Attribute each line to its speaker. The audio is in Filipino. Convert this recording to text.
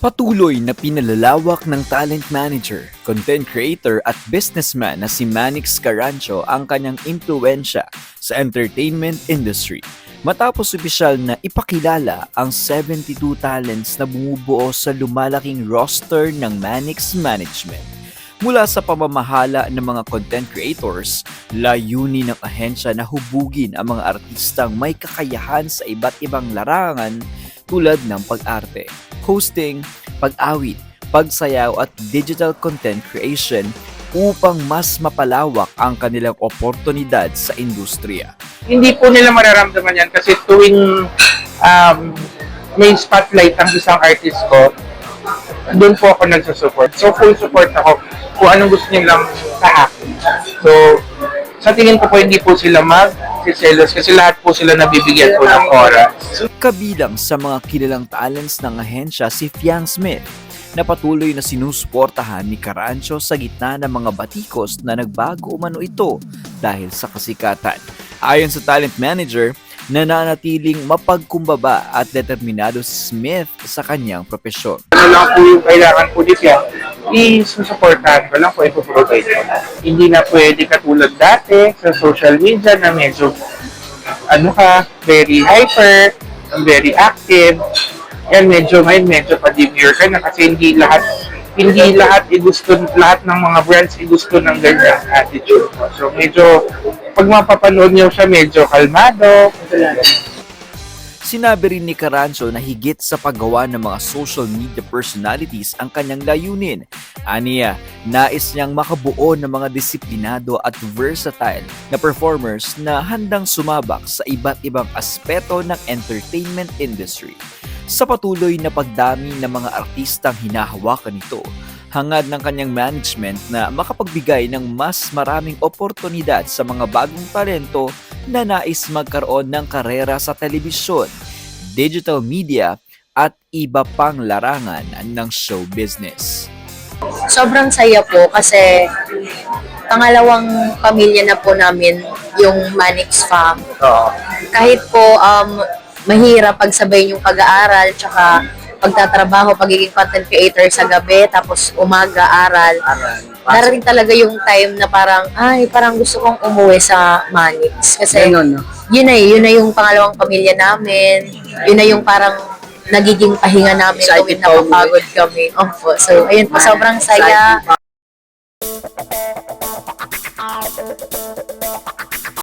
Speaker 1: Patuloy na pinalalawak ng talent manager, content creator at businessman na si Manix Carancio ang kanyang impluensya sa entertainment industry. Matapos opisyal na ipakilala ang 72 talents na bumubuo sa lumalaking roster ng Manix Management. Mula sa pamamahala ng mga content creators, layunin ng ahensya na hubugin ang mga artistang may kakayahan sa iba't ibang larangan tulad ng pag-arte, hosting, pag-awit, pagsayaw at digital content creation upang mas mapalawak ang kanilang oportunidad sa industriya.
Speaker 2: Hindi po nila mararamdaman yan kasi tuwing may spotlight ang isang artist ko, doon po ako nagsusupport. So full support ako kung anong gusto nilang sa akin. So sa tingin ko po hindi po sila mag-selos kasi lahat po sila nabibigyan po ng oras.
Speaker 1: Kabilang sa mga kilalang talents ng ahensya si Fiang Smith na patuloy na sinusuportahan ni Carancio sa gitna ng mga batikos na nagbago umano ito dahil sa kasikatan. Ayon sa talent manager, nananatiling mapagkumbaba at determinado si Smith sa kanyang propesyon.
Speaker 2: Ano lang po yung kailangan po dito yan, isusuportahan ko lang po, ipoprovide ko. Hindi na pwede katulad dati sa social media na medyo very hyper, very active. Yan medyo pa-demure ka na kasi hindi lahat lahat ng mga brands gusto ng ganyang attitude. So medyo pag mapapanood niyo siya medyo kalmado.
Speaker 1: Sinabi rin ni Carancio na higit sa paggawa ng mga social media personalities ang kanyang layunin. Aniya, nais niyang makabuo ng mga disiplinado at versatile na performers na handang sumabak sa iba't ibang aspeto ng entertainment industry. Sa patuloy na pagdami ng mga artistang hinahawakan nito, hangad ng kanyang management na makapagbigay ng mas maraming oportunidad sa mga bagong talento na nais magkaroon ng karera sa telebisyon, digital media at iba pang larangan ng show business.
Speaker 3: Sobrang saya po kasi pangalawang pamilya na po namin yung Manix Fam. Kahit po mahirap pagsabay yung pag-aaral tsaka pagtatrabaho, pagiging content creator sa gabi, tapos umaga, aral. Darating talaga yung time na parang gusto kong umuwi sa Manix. Kasi yun na yung pangalawang pamilya namin. Yun na yung parang nagiging pahinga namin tuwing napapagod kami. Opo. So, ayun po, sobrang saya.